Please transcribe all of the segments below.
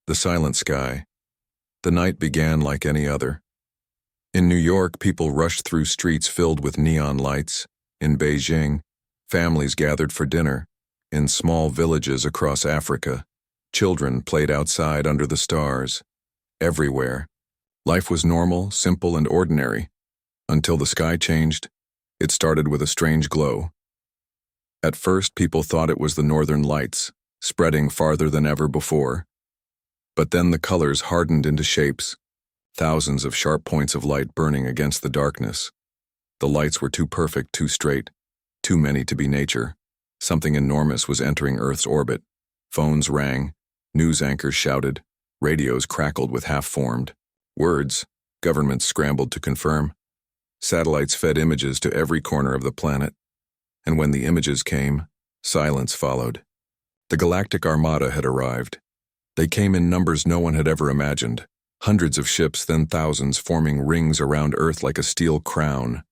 The silent sky. The night began like any other. In New York, people rushed through streets filled with neon lights. In Beijing, families gathered for dinner. In small villages across Africa, children played outside under the stars. Everywhere, life was normal, simple, and ordinary. Until the sky changed, it started with a strange glow. At first, people thought it was the northern lights, spreading farther than ever before. But then the colors hardened into shapes, thousands of sharp points of light burning against the darkness. The lights were too perfect, too straight, too many to be nature. Something enormous was entering Earth's orbit. Phones rang, news anchors shouted, radios crackled with half-formed words. Governments scrambled to confirm. Satellites fed images to every corner of the planet. And when the images came, silence followed. The Galactic Armada had arrived. They came in numbers no one had ever imagined. Hundreds of ships, then thousands, forming rings around Earth like a steel crown.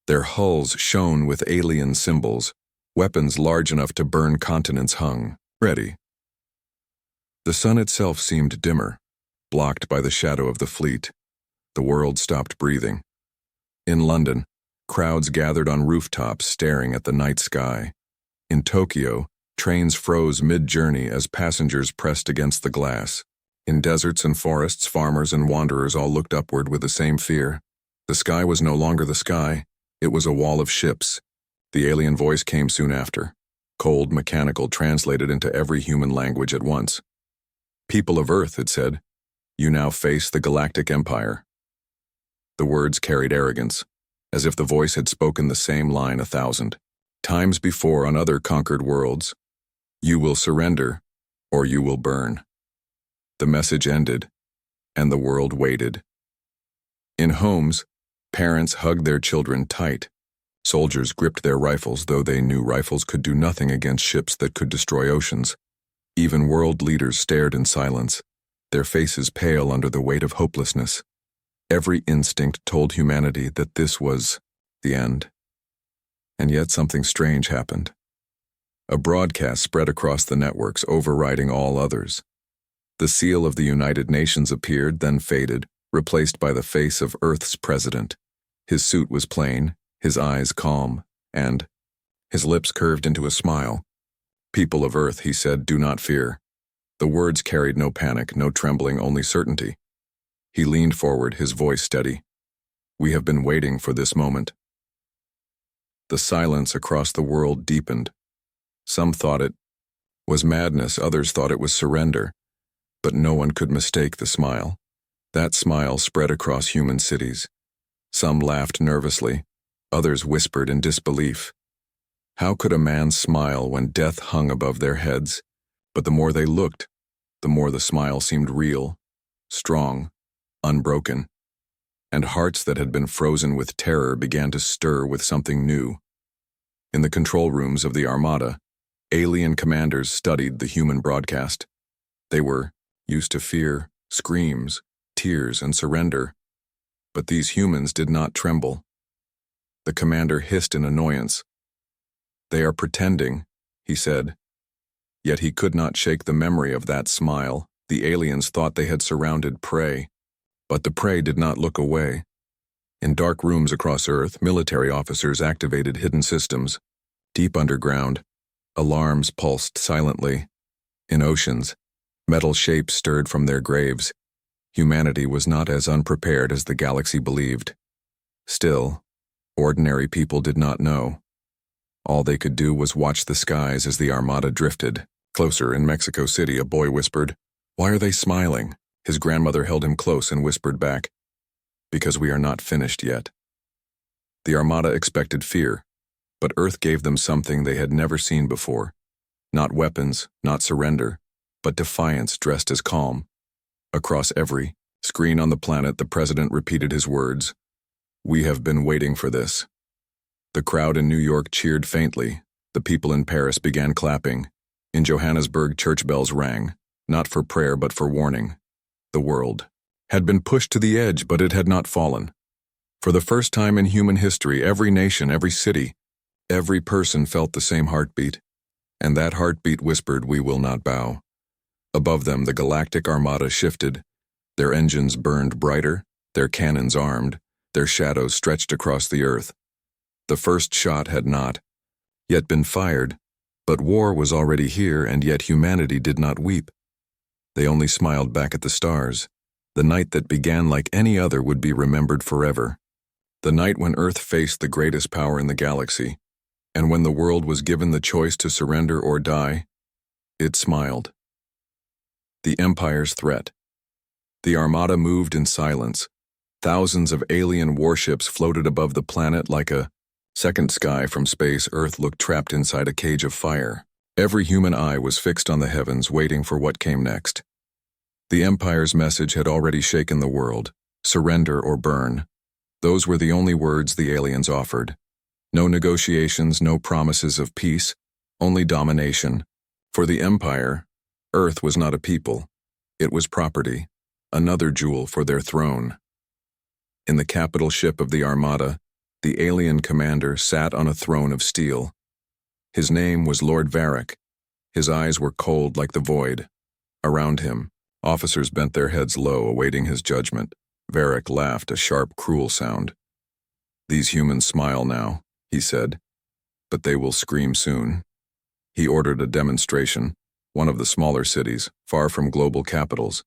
Their hulls shone with alien symbols. Weapons large enough to burn continents hung, ready. The sun itself seemed dimmer, blocked by the shadow of the fleet. The world stopped breathing. In London, crowds gathered on rooftops staring at the night sky. In Tokyo, trains froze mid-journey as passengers pressed against the glass. In deserts and forests, farmers and wanderers all looked upward with the same fear. The sky was no longer the sky, it was a wall of ships. The alien voice came soon after, cold, mechanical, translated into every human language at once. People of Earth, it said, you now face the Galactic Empire. The words carried arrogance, as if the voice had spoken the same line 1,000 times before on other conquered worlds. You will surrender, or you will burn. The message ended, and the world waited. In homes, parents hugged their children tight. Soldiers gripped their rifles, though they knew rifles could do nothing against ships that could destroy oceans. Even world leaders stared in silence, their faces pale under the weight of hopelessness. Every instinct told humanity that this was the end. And yet something strange happened. A broadcast spread across the networks, overriding all others. The seal of the United Nations appeared, then faded, replaced by the face of Earth's president. His suit was plain, his eyes calm, and his lips curved into a smile. People of Earth, he said, do not fear. The words carried no panic, no trembling, only certainty. He leaned forward, his voice steady. We have been waiting for this moment. The silence across the world deepened. Some thought it was madness, others thought it was surrender. But no one could mistake the smile. That smile spread across human cities. Some laughed nervously, others whispered in disbelief. How could a man smile when death hung above their heads? But the more they looked, the more the smile seemed real, strong, unbroken. And hearts that had been frozen with terror began to stir with something new. In the control rooms of the Armada, alien commanders studied the human broadcast. They were used to fear, screams, tears, and surrender. But these humans did not tremble. The commander hissed in annoyance. They are pretending, he said. Yet he could not shake the memory of that smile. The aliens thought they had surrounded prey. But the prey did not look away. In dark rooms across Earth, military officers activated hidden systems. Deep underground, alarms pulsed silently. In oceans, metal shapes stirred from their graves. Humanity was not as unprepared as the galaxy believed. Still, ordinary people did not know. All they could do was watch the skies as the Armada drifted. Closer in Mexico City, a boy whispered, "Why are they smiling?" His grandmother held him close and whispered back, "Because we are not finished yet." The Armada expected fear, but Earth gave them something they had never seen before. Not weapons, not surrender, but defiance dressed as calm. Across every screen on the planet, the president repeated his words, "We have been waiting for this." The crowd in New York cheered faintly. The people in Paris began clapping. In Johannesburg, church bells rang, not for prayer but for warning. The world had been pushed to the edge, but it had not fallen. For the first time in human history, every nation, every city, every person felt the same heartbeat, and that heartbeat whispered, "We will not bow." Above them, the Galactic Armada shifted. Their engines burned brighter, their cannons armed, their shadows stretched across the earth. The first shot had not yet been fired, but war was already here, and yet humanity did not weep. They only smiled back at the stars. The night that began like any other would be remembered forever. The night when Earth faced the greatest power in the galaxy, and when the world was given the choice to surrender or die, it smiled. The Empire's threat. The Armada moved in silence. Thousands of alien warships floated above the planet like a second sky from space. Earth looked trapped inside a cage of fire. Every human eye was fixed on the heavens, waiting for what came next. The Empire's message had already shaken the world. Surrender or burn. Those were the only words the aliens offered. No negotiations, no promises of peace, only domination. For the Empire, Earth was not a people. It was property, another jewel for their throne. In the capital ship of the Armada, the alien commander sat on a throne of steel. His name was Lord Varric. His eyes were cold like the void. Around him, officers bent their heads low, awaiting his judgment. Varric laughed, a sharp, cruel sound. "These humans smile now," he said, "but they will scream soon." He ordered a demonstration. One of the smaller cities, far from global capitals,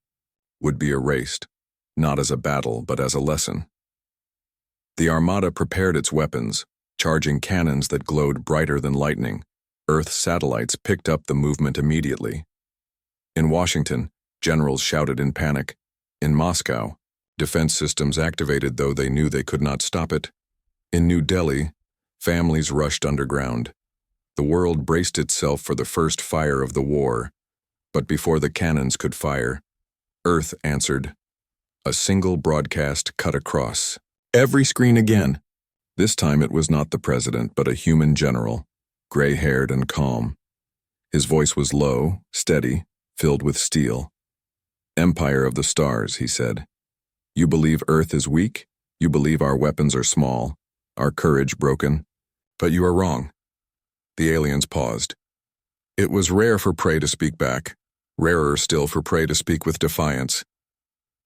would be erased, not as a battle, but as a lesson. The Armada prepared its weapons, charging cannons that glowed brighter than lightning. Earth satellites picked up the movement immediately. In Washington, generals shouted in panic. In Moscow, defense systems activated, though they knew they could not stop it. In New Delhi, families rushed underground. The world braced itself for the first fire of the war, but before the cannons could fire, Earth answered. A single broadcast cut across every screen again. This time it was not the president, but a human general, gray-haired and calm. His voice was low, steady, filled with steel. "Empire of the stars," he said. "You believe Earth is weak? You believe our weapons are small, our courage broken? But you are wrong." The aliens paused. It was rare for prey to speak back, rarer still for prey to speak with defiance.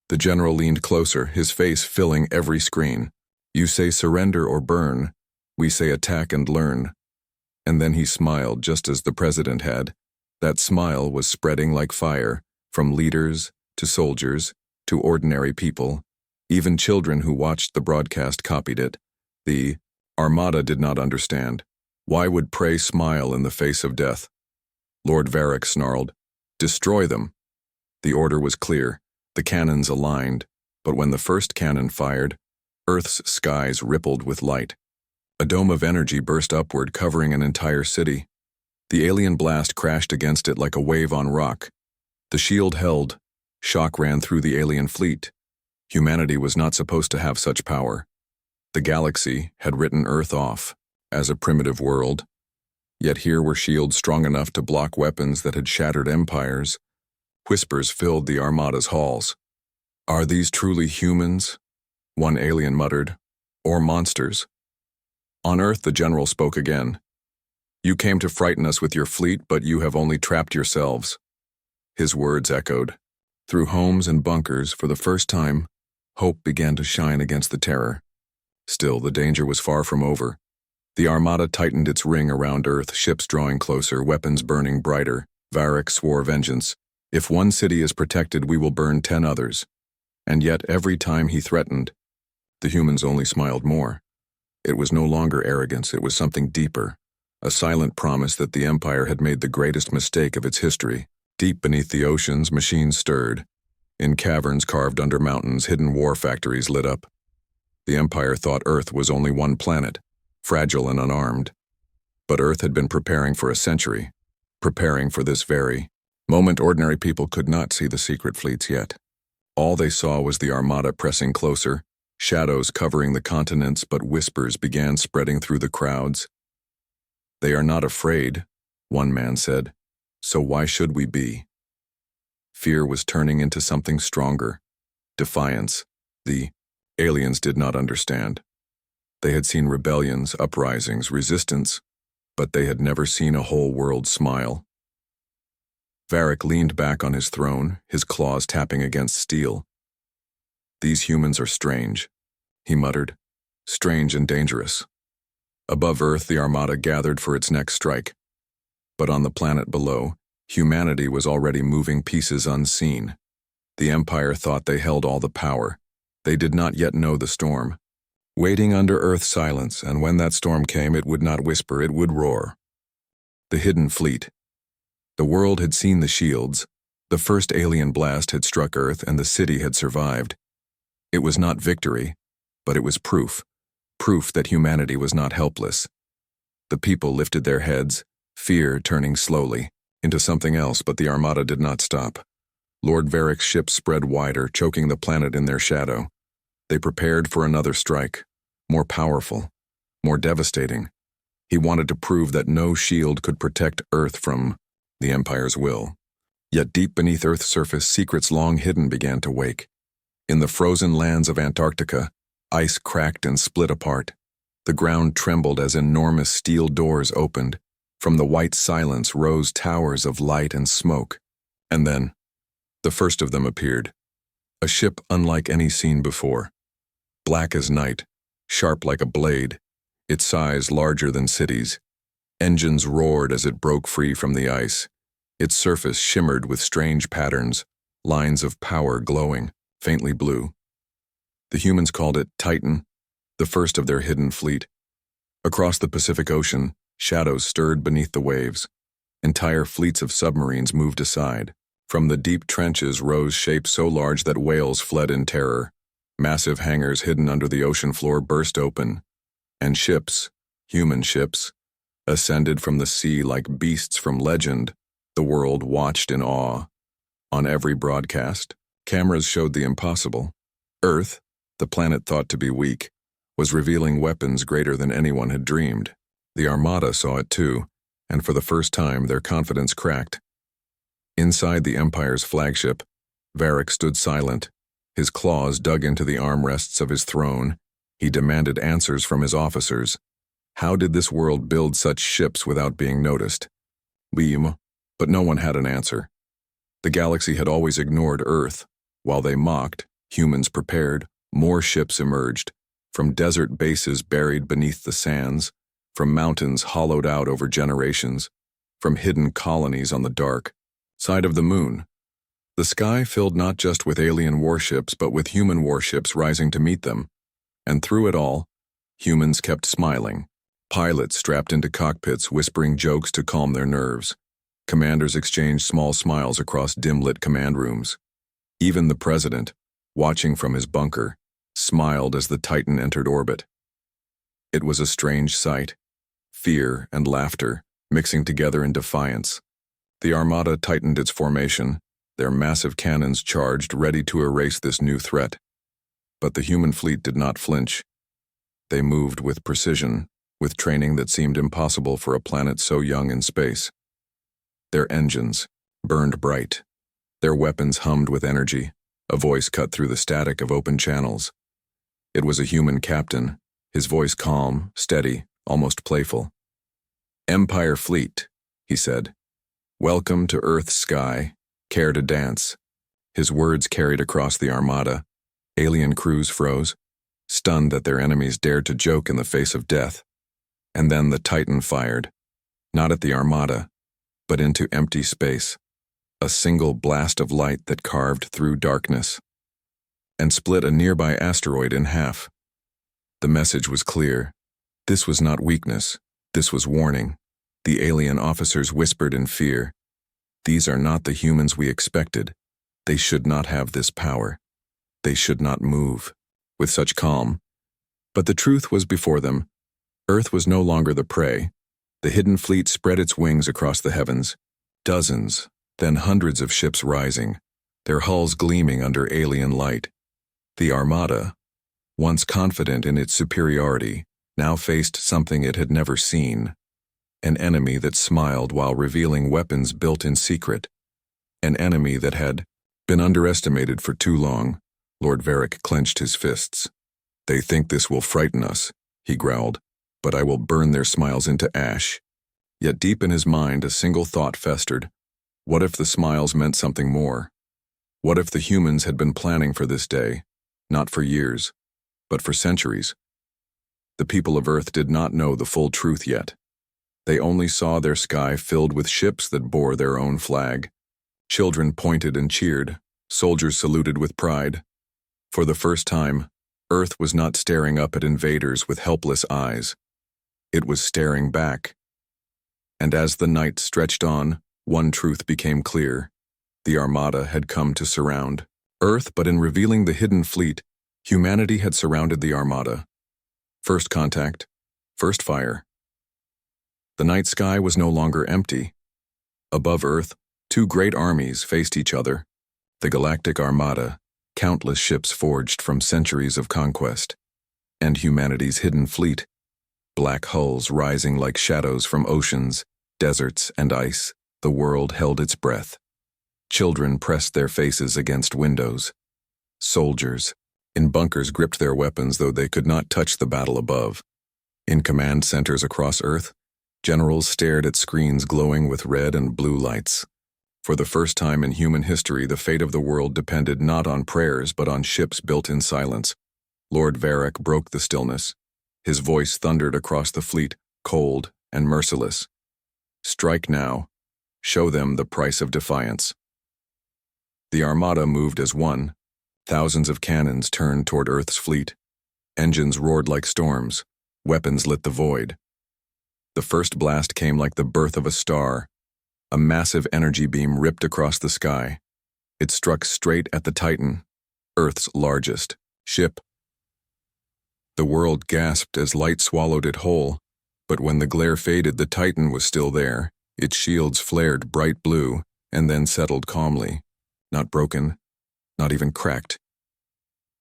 The general leaned closer, his face filling every screen. "You say surrender or burn. We say attack and learn." And then he smiled, just as the president had. That smile was spreading like fire, from leaders to soldiers to ordinary people. Even children who watched the broadcast copied it. The Armada did not understand. Why would prey smile in the face of death? Lord Varric snarled, "Destroy them." The order was clear, the cannons aligned, but when the first cannon fired, Earth's skies rippled with light. A dome of energy burst upward, covering an entire city. The alien blast crashed against it like a wave on rock. The shield held. Shock ran through the alien fleet. Humanity was not supposed to have such power. The galaxy had written Earth off as a primitive world. Yet here were shields strong enough to block weapons that had shattered empires. Whispers filled the Armada's halls. "Are these truly humans?" one alien muttered. "Or monsters?" On Earth, the general spoke again. "You came to frighten us with your fleet, but you have only trapped yourselves." His words echoed. Through homes and bunkers, for the first time, hope began to shine against the terror. Still, the danger was far from over. The Armada tightened its ring around Earth, ships drawing closer, weapons burning brighter. Varric swore vengeance. "If one city is protected, we will burn 10 others." And yet, every time he threatened, the humans only smiled more. It was no longer arrogance, it was something deeper, a silent promise that the Empire had made the greatest mistake of its history. Deep beneath the oceans, machines stirred. In caverns carved under mountains, hidden war factories lit up. The Empire thought Earth was only one planet, fragile and unarmed. But Earth had been preparing for a century, preparing for this very moment. Ordinary people could not see the secret fleets yet. All they saw was the Armada pressing closer, shadows covering the continents, but whispers began spreading through the crowds. "They are not afraid," one man said. "So why should we be?" Fear was turning into something stronger. Defiance. The aliens did not understand. They had seen rebellions, uprisings, resistance, but they had never seen a whole world smile. Varric leaned back on his throne, his claws tapping against steel. "These humans are strange," he muttered. "Strange and dangerous." Above Earth, the Armada gathered for its next strike. But on the planet below, humanity was already moving pieces unseen. The Empire thought they held all the power. They did not yet know the storm. Waiting under Earth's silence, and when that storm came, it would not whisper, it would roar. The hidden fleet. The world had seen the shields. The first alien blast had struck Earth, and the city had survived. It was not victory, but it was proof that humanity was not helpless. The people lifted their heads, fear turning slowly into something else, but the Armada did not stop. Lord Varric's ships spread wider, choking the planet in their shadow. They prepared for another strike, more powerful, more devastating. He wanted to prove that no shield could protect Earth from the Empire's will. Yet deep beneath Earth's surface, secrets long hidden began to wake. In the frozen lands of Antarctica, ice cracked and split apart. The ground trembled as enormous steel doors opened. From the white silence rose towers of light and smoke. And then, the first of them appeared. A ship unlike any seen before. Black as night, sharp like a blade, its size larger than cities. Engines roared as it broke free from the ice. Its surface shimmered with strange patterns, lines of power glowing, faintly blue. The humans called it Titan, the first of their hidden fleet. Across the Pacific Ocean, shadows stirred beneath the waves. Entire fleets of submarines moved aside. From the deep trenches rose shapes so large that whales fled in terror. Massive hangars hidden under the ocean floor burst open, and ships, human ships, ascended from the sea like beasts from legend. The world watched in awe. On every broadcast, cameras showed the impossible. Earth, the planet thought to be weak, was revealing weapons greater than anyone had dreamed. The Armada saw it too, and for the first time their confidence cracked. Inside the Empire's flagship, Varric stood silent. His claws dug into the armrests of his throne. He demanded answers from his officers. How did this world build such ships without being noticed? But no one had an answer. The galaxy had always ignored Earth. While they mocked, humans prepared. More ships emerged, from desert bases buried beneath the sands, from mountains hollowed out over generations, from hidden colonies on the dark side of the moon. The sky filled not just with alien warships, but with human warships rising to meet them. And through it all, humans kept smiling. Pilots strapped into cockpits whispering jokes to calm their nerves. Commanders exchanged small smiles across dim-lit command rooms. Even the president, watching from his bunker, smiled as the Titan entered orbit. It was a strange sight, fear and laughter mixing together in defiance. The Armada tightened its formation, their massive cannons charged, ready to erase this new threat. But the human fleet did not flinch. They moved with precision, with training that seemed impossible for a planet so young in space. Their engines burned bright. Their weapons hummed with energy. A voice cut through the static of open channels. It was a human captain, his voice calm, steady, almost playful. "Empire Fleet," he said. "Welcome to Earth's sky. Care to dance?" His words carried across the Armada. Alien crews froze, stunned that their enemies dared to joke in the face of death. And then the Titan fired, not at the Armada, but into empty space. A single blast of light that carved through darkness and split a nearby asteroid in half. The message was clear. This was not weakness. This was warning. The alien officers whispered in fear. These are not the humans we expected. They should not have this power. They should not move with such calm. But the truth was before them. Earth was no longer the prey. The hidden fleet spread its wings across the heavens. Dozens, then hundreds of ships rising, their hulls gleaming under alien light. The Armada, once confident in its superiority, now faced something it had never seen. An enemy that smiled while revealing weapons built in secret. An enemy that had been underestimated for too long. Lord Varric clenched his fists. "They think this will frighten us," he growled, "but I will burn their smiles into ash." Yet deep in his mind a single thought festered. What if the smiles meant something more? What if the humans had been planning for this day, not for years, but for centuries? The people of Earth did not know the full truth yet. They only saw their sky filled with ships that bore their own flag. Children pointed and cheered, soldiers saluted with pride. For the first time, Earth was not staring up at invaders with helpless eyes. It was staring back. And as the night stretched on, one truth became clear. The Armada had come to surround Earth, but in revealing the hidden fleet, humanity had surrounded the Armada. First contact, first fire. The night sky was no longer empty. Above Earth, two great armies faced each other. The Galactic Armada, countless ships forged from centuries of conquest, and humanity's hidden fleet, black hulls rising like shadows from oceans, deserts, and ice. The world held its breath. Children pressed their faces against windows. Soldiers in bunkers gripped their weapons, though they could not touch the battle above. In command centers across Earth, generals stared at screens glowing with red and blue lights. For the first time in human history, the fate of the world depended not on prayers but on ships built in silence. Lord Varric broke the stillness. His voice thundered across the fleet, cold and merciless. Strike now. Show them the price of defiance. The Armada moved as one. Thousands of cannons turned toward Earth's fleet. Engines roared like storms. Weapons lit the void. The first blast came like the birth of a star. A massive energy beam ripped across the sky. It struck straight at the Titan, Earth's largest ship. The world gasped as light swallowed it whole, but when the glare faded, the Titan was still there. Its shields flared bright blue and then settled calmly, not broken, not even cracked.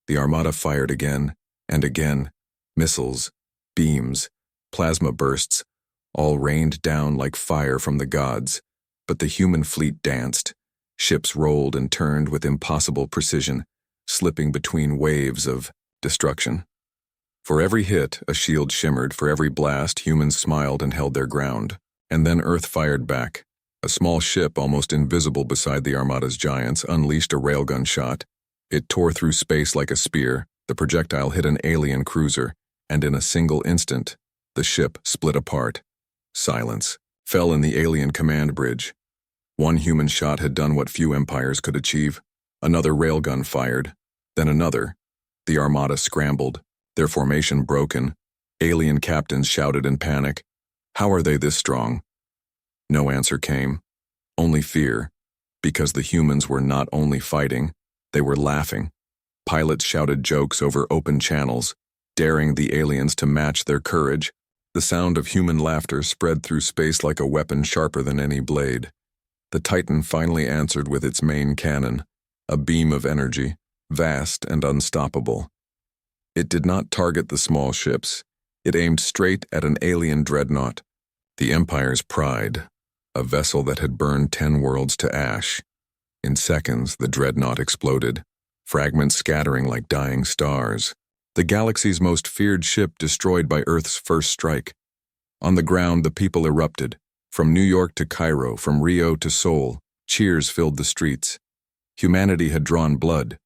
The Armada fired again and again. Missiles, beams, plasma bursts, all rained down like fire from the gods. But the human fleet danced. Ships rolled and turned with impossible precision, slipping between waves of destruction. For every hit, a shield shimmered. For every blast, humans smiled and held their ground. And then Earth fired back. A small ship, almost invisible beside the Armada's giants, unleashed a railgun shot. It tore through space like a spear. The projectile hit an alien cruiser, and in a single instant, the ship split apart. Silence fell in the alien command bridge. One human shot had done what few empires could achieve. Another railgun fired, then another. The Armada scrambled, their formation broken. Alien captains shouted in panic, "How are they this strong?" No answer came, only fear, because the humans were not only fighting, they were laughing. Pilots shouted jokes over open channels, daring the aliens to match their courage. The sound of human laughter spread through space like a weapon sharper than any blade. The Titan finally answered with its main cannon, a beam of energy, vast and unstoppable. It did not target the small ships. It aimed straight at an alien dreadnought, the Empire's pride, a vessel that had burned 10 worlds to ash. In seconds, the dreadnought exploded, fragments scattering like dying stars. The galaxy's most feared ship destroyed by Earth's first strike. On the ground, the people erupted. From New York to Cairo, from Rio to Seoul, cheers filled the streets. Humanity had drawn blood.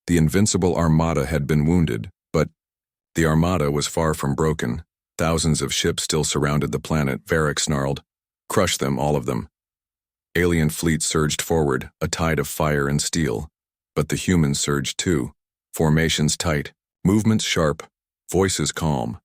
The invincible Armada had been wounded, but the Armada was far from broken. Thousands of ships still surrounded the planet. Varric snarled, "Crush them, all of them." Alien fleets surged forward, a tide of fire and steel. But the humans surged too, formations tight, movements sharp, voices calm.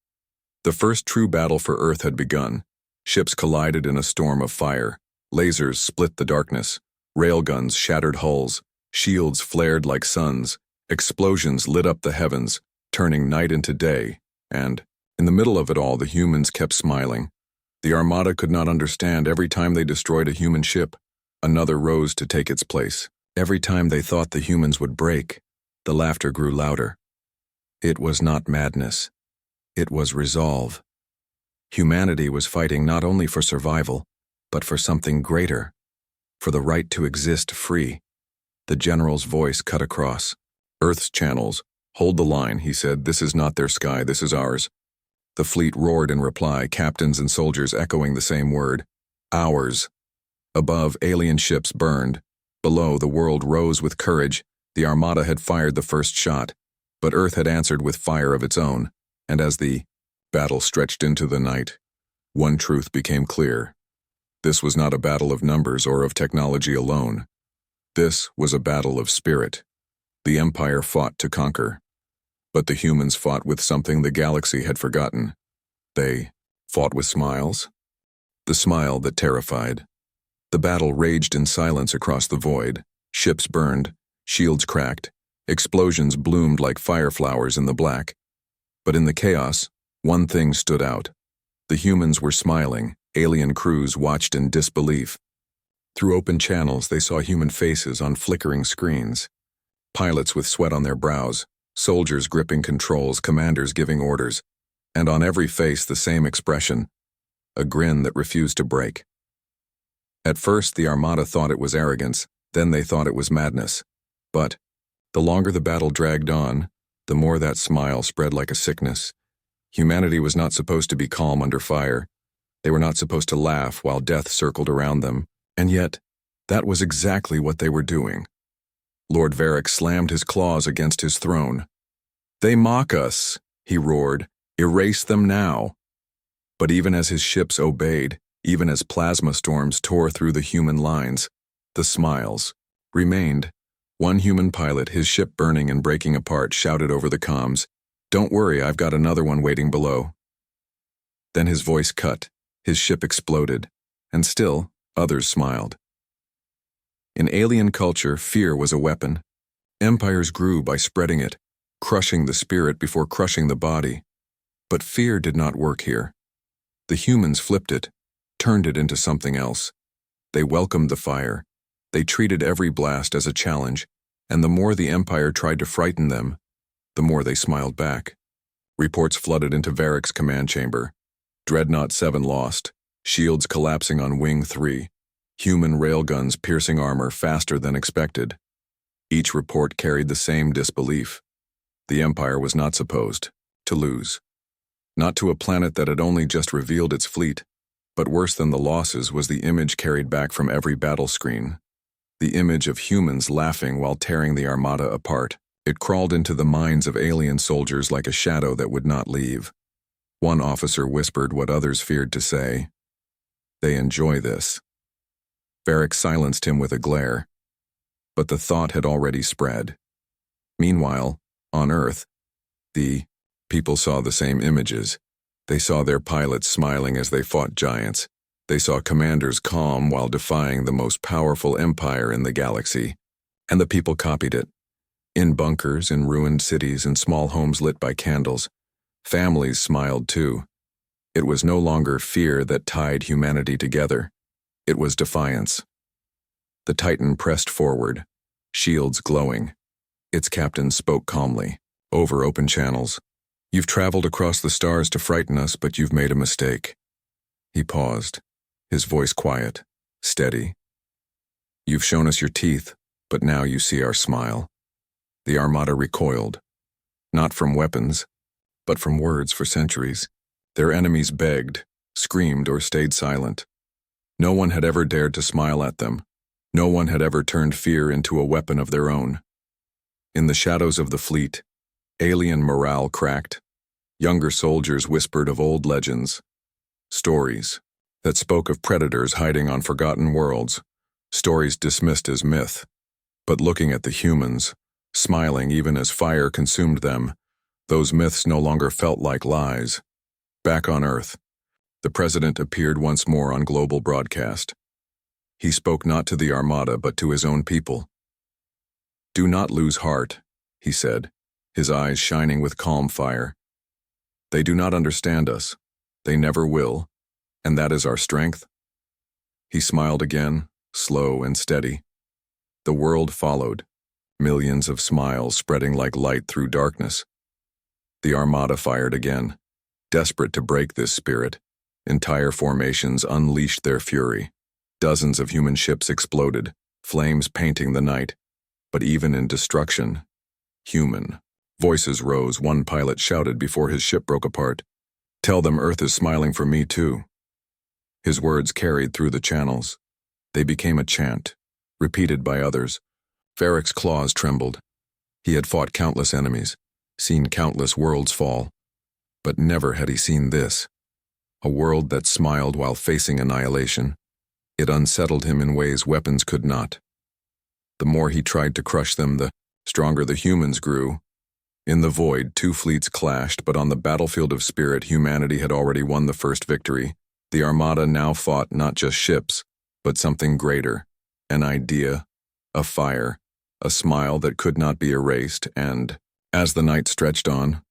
The first true battle for Earth had begun. Ships collided in a storm of fire. Lasers split the darkness. Railguns shattered hulls. Shields flared like suns. Explosions lit up the heavens, turning night into day. And, in the middle of it all, the humans kept smiling. The Armada could not understand. Every time they destroyed a human ship, another rose to take its place. Every time they thought the humans would break, the laughter grew louder. It was not madness. It was resolve. Humanity was fighting not only for survival, but for something greater, for the right to exist free. The general's voice cut across. "Earth's channels, hold the line," he said. "This is not their sky, this is ours." The fleet roared in reply, captains and soldiers echoing the same word. "Ours." Above, alien ships burned. Below, the world rose with courage. The armada had fired the first shot, but Earth had answered with fire of its own, and as the battle stretched into the night, one truth became clear. This was not a battle of numbers or of technology alone. This was a battle of spirit. The Empire fought to conquer, but the humans fought with something the galaxy had forgotten. They fought with smiles. The smile that terrified. The battle raged in silence across the void. Ships burned, shields cracked, explosions bloomed like fireflowers in the black. But in the chaos, one thing stood out. The humans were smiling. Alien crews watched in disbelief. Through open channels, they saw human faces on flickering screens. Pilots with sweat on their brows, soldiers gripping controls, commanders giving orders, and on every face the same expression, a grin that refused to break. At first, the Armada thought it was arrogance, then they thought it was madness. But the longer the battle dragged on, the more that smile spread like a sickness. Humanity was not supposed to be calm under fire. They were not supposed to laugh while death circled around them, and yet, that was exactly what they were doing. Lord Varric slammed his claws against his throne. "They mock us," he roared. "Erase them now." But even as his ships obeyed, even as plasma storms tore through the human lines, the smiles remained. One human pilot, his ship burning and breaking apart, shouted over the comms, "Don't worry, I've got another one waiting below." Then his voice cut, his ship exploded, and still others smiled. In alien culture, fear was a weapon. Empires grew by spreading it, crushing the spirit before crushing the body. But fear did not work here. The humans flipped it, turned it into something else. They welcomed the fire. They treated every blast as a challenge, and the more the Empire tried to frighten them, the more they smiled back. Reports flooded into Varric's command chamber. Dreadnought 7 lost, shields collapsing on Wing 3, human railguns piercing armor faster than expected. Each report carried the same disbelief. The Empire was not supposed to lose. Not to a planet that had only just revealed its fleet, but worse than the losses was the image carried back from every battle screen. The image of humans laughing while tearing the Armada apart. It crawled into the minds of alien soldiers like a shadow that would not leave. One officer whispered what others feared to say. "They enjoy this." Varric silenced him with a glare. But the thought had already spread. Meanwhile, on Earth, the people saw the same images. They saw their pilots smiling as they fought giants. They saw commanders calm while defying the most powerful empire in the galaxy. And the people copied it. In bunkers, in ruined cities, in small homes lit by candles, families smiled too. It was no longer fear that tied humanity together. It was defiance. The Titan pressed forward, shields glowing. Its captain spoke calmly, over open channels. "You've traveled across the stars to frighten us, but you've made a mistake." He paused, his voice quiet, steady. "You've shown us your teeth, but now you see our smile." The Armada recoiled, not from weapons, but from words for centuries. Their enemies begged, screamed, or stayed silent. No one had ever dared to smile at them. No one had ever turned fear into a weapon of their own. In the shadows of the fleet, alien morale cracked. Younger soldiers whispered of old legends, stories that spoke of predators hiding on forgotten worlds, stories dismissed as myth. But looking at the humans, smiling even as fire consumed them, those myths no longer felt like lies. Back on Earth, the president appeared once more on global broadcast. He spoke not to the Armada but to his own people. "Do not lose heart," he said, his eyes shining with calm fire. "They do not understand us. They never will, and that is our strength." He smiled again, slow and steady. The world followed, millions of smiles spreading like light through darkness. The Armada fired again, desperate to break this spirit. Entire formations unleashed their fury. Dozens of human ships exploded, flames painting the night. But even in destruction, human. Voices rose. One pilot shouted before his ship broke apart, "Tell them Earth is smiling for me too." His words carried through the channels. They became a chant, repeated by others. Varric's claws trembled. He had fought countless enemies, seen countless worlds fall, but never had he seen this. A world that smiled while facing annihilation. It unsettled him in ways weapons could not. The more he tried to crush them, the stronger the humans grew. In the void, two fleets clashed, but on the battlefield of spirit, humanity had already won the first victory. The Armada now fought not just ships, but something greater. An idea, a fire, a smile that could not be erased, and, as the night stretched on,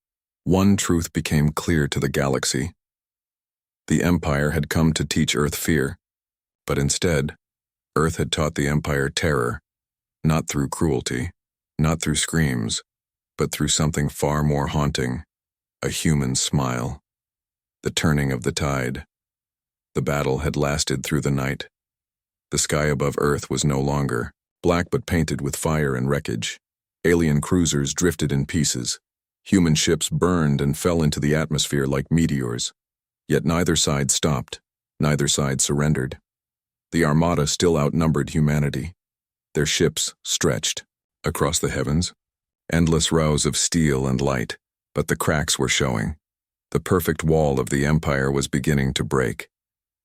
one truth became clear to the galaxy. The Empire had come to teach Earth fear, but instead, Earth had taught the Empire terror, not through cruelty, not through screams, but through something far more haunting, a human smile. The turning of the tide. The battle had lasted through the night. The sky above Earth was no longer black but painted with fire and wreckage. Alien cruisers drifted in pieces. Human ships burned and fell into the atmosphere like meteors. Yet neither side stopped, neither side surrendered. The Armada still outnumbered humanity. Their ships stretched across the heavens, endless rows of steel and light, but the cracks were showing. The perfect wall of the Empire was beginning to break.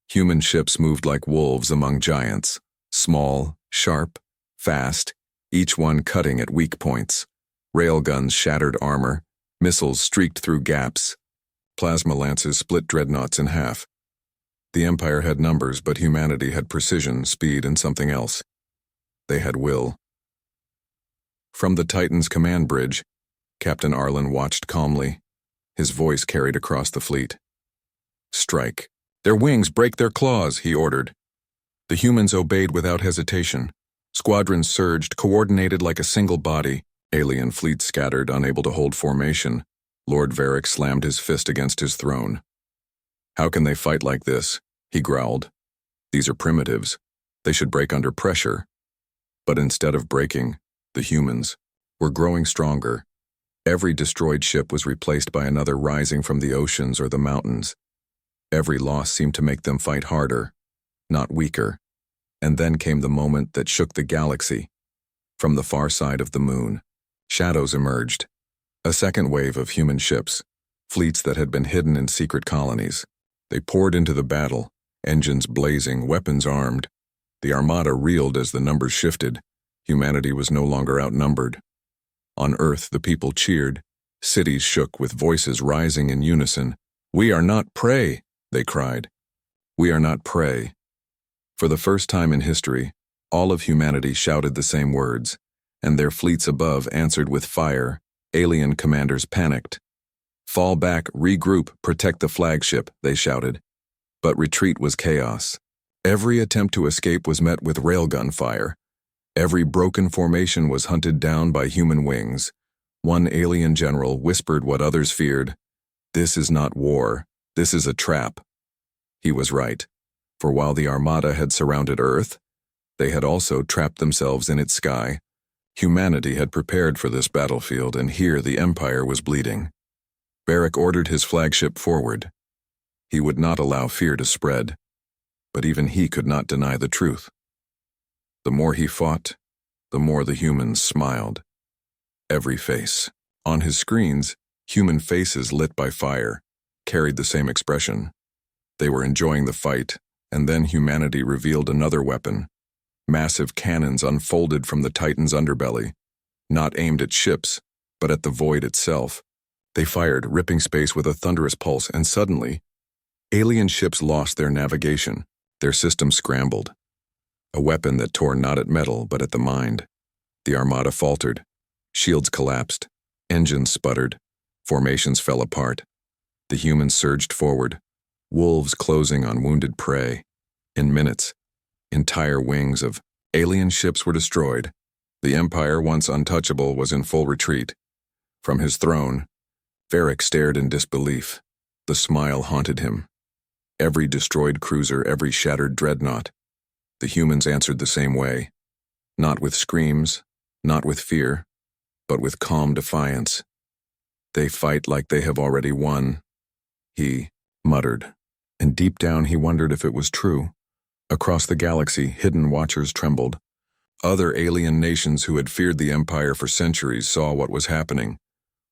Human ships moved like wolves among giants, small, sharp, fast, each one cutting at weak points. Railguns shattered armor, missiles streaked through gaps. Plasma lances split dreadnoughts in half. The Empire had numbers, but humanity had precision, speed, and something else. They had will. From the Titan's command bridge, Captain Arlen watched calmly. His voice carried across the fleet. "Strike. Their wings, break their claws," he ordered. The humans obeyed without hesitation. Squadrons surged, coordinated like a single body. Alien fleets scattered, unable to hold formation. Lord Varric slammed his fist against his throne. "How can they fight like this?" he growled. "These are primitives. They should break under pressure." But instead of breaking, the humans were growing stronger. Every destroyed ship was replaced by another rising from the oceans or the mountains. Every loss seemed to make them fight harder, not weaker. And then came the moment that shook the galaxy. From the far side of the moon, shadows emerged. A second wave of human ships, fleets that had been hidden in secret colonies. They poured into the battle, engines blazing, weapons armed. The Armada reeled as the numbers shifted. Humanity was no longer outnumbered. On Earth, the people cheered. Cities shook with voices rising in unison. "We are not prey," they cried. "We are not prey." For the first time in history, all of humanity shouted the same words, and their fleets above answered with fire. Alien commanders panicked. "Fall back, regroup, protect the flagship," they shouted. But retreat was chaos. Every attempt to escape was met with railgun fire. Every broken formation was hunted down by human wings. One alien general whispered what others feared. "This is not war. This is a trap." He was right, for while the Armada had surrounded Earth, they had also trapped themselves in its sky. Humanity had prepared for this battlefield, and here the Empire was bleeding. Varric ordered his flagship forward. He would not allow fear to spread, but even he could not deny the truth. The more he fought, the more the humans smiled. Every face. On his screens, human faces lit by fire carried the same expression. They were enjoying the fight, and then humanity revealed another weapon. Massive cannons unfolded from the Titan's underbelly, not aimed at ships, but at the void itself. They fired, ripping space with a thunderous pulse, and suddenly, alien ships lost their navigation. Their systems scrambled. A weapon that tore not at metal, but at the mind. The Armada faltered. Shields collapsed. Engines sputtered. Formations fell apart. The humans surged forward, wolves closing on wounded prey. In minutes, entire wings of alien ships were destroyed. The Empire, once untouchable, was in full retreat. From his throne, Varric stared in disbelief. The smile haunted him. Every destroyed cruiser, every shattered dreadnought. The humans answered the same way. Not with screams, not with fear, but with calm defiance. "They fight like they have already won," he muttered, and deep down he wondered if it was true. Across the galaxy, hidden watchers trembled. Other alien nations who had feared the Empire for centuries saw what was happening.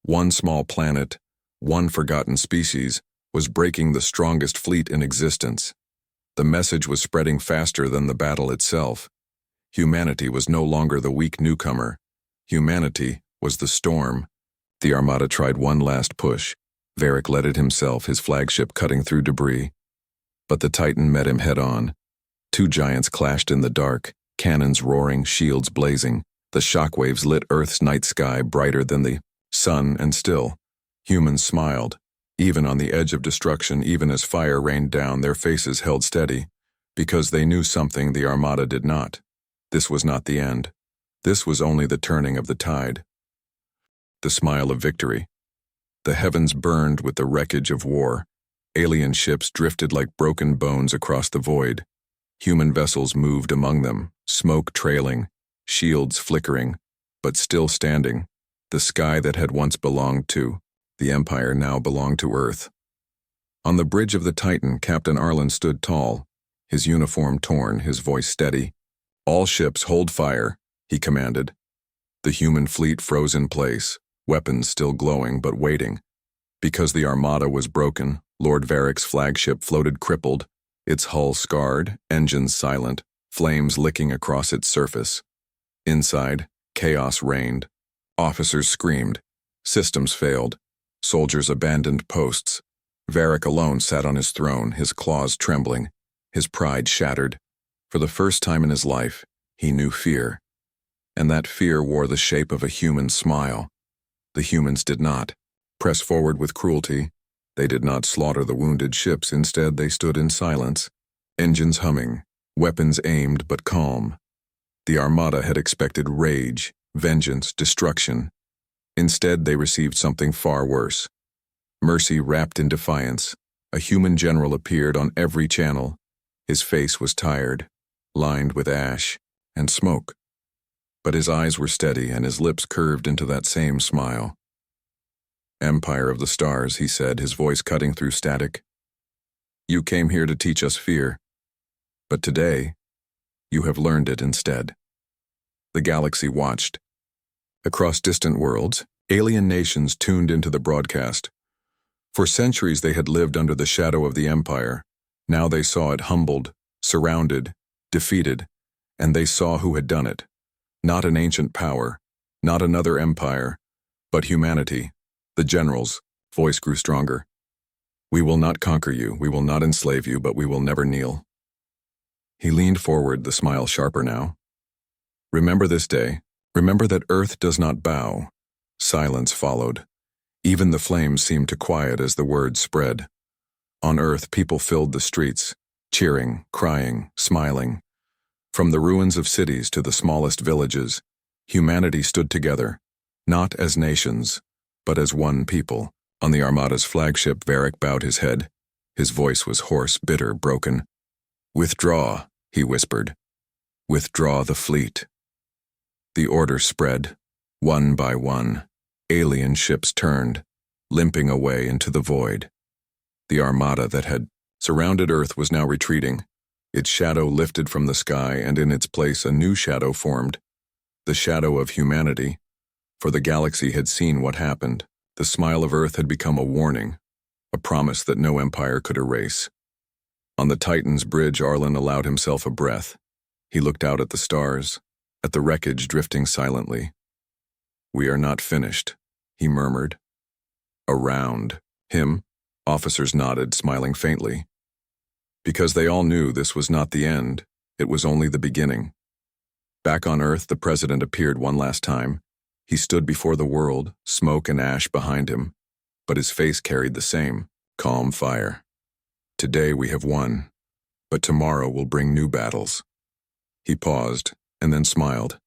One small planet, one forgotten species, was breaking the strongest fleet in existence. The message was spreading faster than the battle itself. Humanity was no longer the weak newcomer. Humanity was the storm. The Armada tried one last push. Varric led it himself, his flagship cutting through debris. But the Titan met him head-on. Two giants clashed in the dark, cannons roaring, shields blazing. The shockwaves lit Earth's night sky brighter than the sun, and still, humans smiled. Even on the edge of destruction, even as fire rained down, their faces held steady, because they knew something the Armada did not. This was not the end. This was only the turning of the tide. The smile of victory. The heavens burned with the wreckage of war. Alien ships drifted like broken bones across the void. Human vessels moved among them, smoke trailing, shields flickering, but still standing. The sky that had once belonged to the Empire now belonged to Earth. On the bridge of the Titan, Captain Arlen stood tall, his uniform torn, his voice steady. "All ships hold fire," he commanded. The human fleet froze in place, weapons still glowing but waiting. Because the Armada was broken, Lord Varric's flagship floated crippled, its hull scarred, engines silent, flames licking across its surface. Inside, chaos reigned. Officers screamed. Systems failed. Soldiers abandoned posts. Varric alone sat on his throne, his claws trembling, his pride shattered. For the first time in his life, he knew fear. And that fear wore the shape of a human smile. The humans did not press forward with cruelty. They did not slaughter the wounded ships. Instead, they stood in silence, engines humming, weapons aimed but calm. The Armada had expected rage, vengeance, destruction. Instead, they received something far worse. Mercy wrapped in defiance. A human general appeared on every channel. His face was tired, lined with ash and smoke. But his eyes were steady and his lips curved into that same smile. "Empire of the Stars," he said, his voice cutting through static. "You came here to teach us fear. But today, you have learned it instead." The galaxy watched. Across distant worlds, alien nations tuned into the broadcast. For centuries they had lived under the shadow of the Empire. Now they saw it humbled, surrounded, defeated, and they saw who had done it. Not an ancient power, not another empire, but humanity. The general's voice grew stronger. "We will not conquer you, we will not enslave you, but we will never kneel." He leaned forward, the smile sharper now. "Remember this day. Remember that Earth does not bow." Silence followed. Even the flames seemed to quiet as the word spread. On Earth, people filled the streets, cheering, crying, smiling. From the ruins of cities to the smallest villages, humanity stood together, not as nations, but as one people. On the Armada's flagship, Varric bowed his head. His voice was hoarse, bitter, broken. "Withdraw," he whispered. "Withdraw the fleet." The order spread. One by one, alien ships turned, limping away into the void. The Armada that had surrounded Earth was now retreating. Its shadow lifted from the sky, and in its place a new shadow formed. The shadow of humanity. For the galaxy had seen what happened. The smile of Earth had become a warning, a promise that no empire could erase. On the Titan's bridge, Arlen allowed himself a breath. He looked out at the stars, at the wreckage drifting silently. "We are not finished," he murmured. Around him, officers nodded, smiling faintly. Because they all knew this was not the end, it was only the beginning. Back on Earth, the president appeared one last time. He stood before the world, smoke and ash behind him, but his face carried the same, calm fire. "Today we have won, but tomorrow will bring new battles." He paused, and then smiled.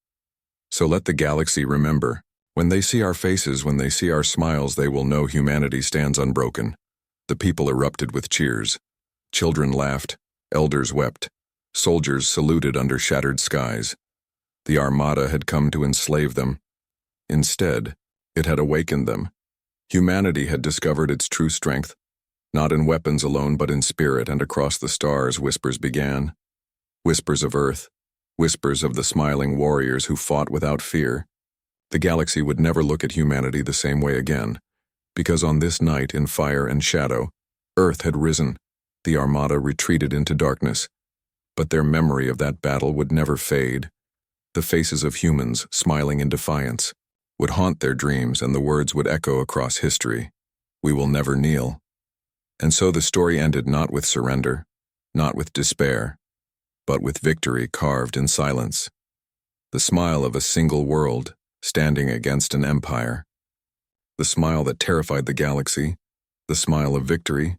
"So let the galaxy remember. When they see our faces, when they see our smiles, they will know humanity stands unbroken." The people erupted with cheers. Children laughed, elders wept, soldiers saluted under shattered skies. The Armada had come to enslave them. Instead, it had awakened them. Humanity had discovered its true strength, not in weapons alone but in spirit, and across the stars whispers began. Whispers of Earth, whispers of the smiling warriors who fought without fear. The galaxy would never look at humanity the same way again, because on this night in fire and shadow, Earth had risen, the armada retreated into darkness, but their memory of that battle would never fade. The faces of humans, smiling in defiance, would haunt their dreams, and the words would echo across history. We will never kneel. And so the story ended not with surrender, not with despair, but with victory carved in silence. The smile of a single world standing against an empire. The smile that terrified the galaxy, the smile of victory,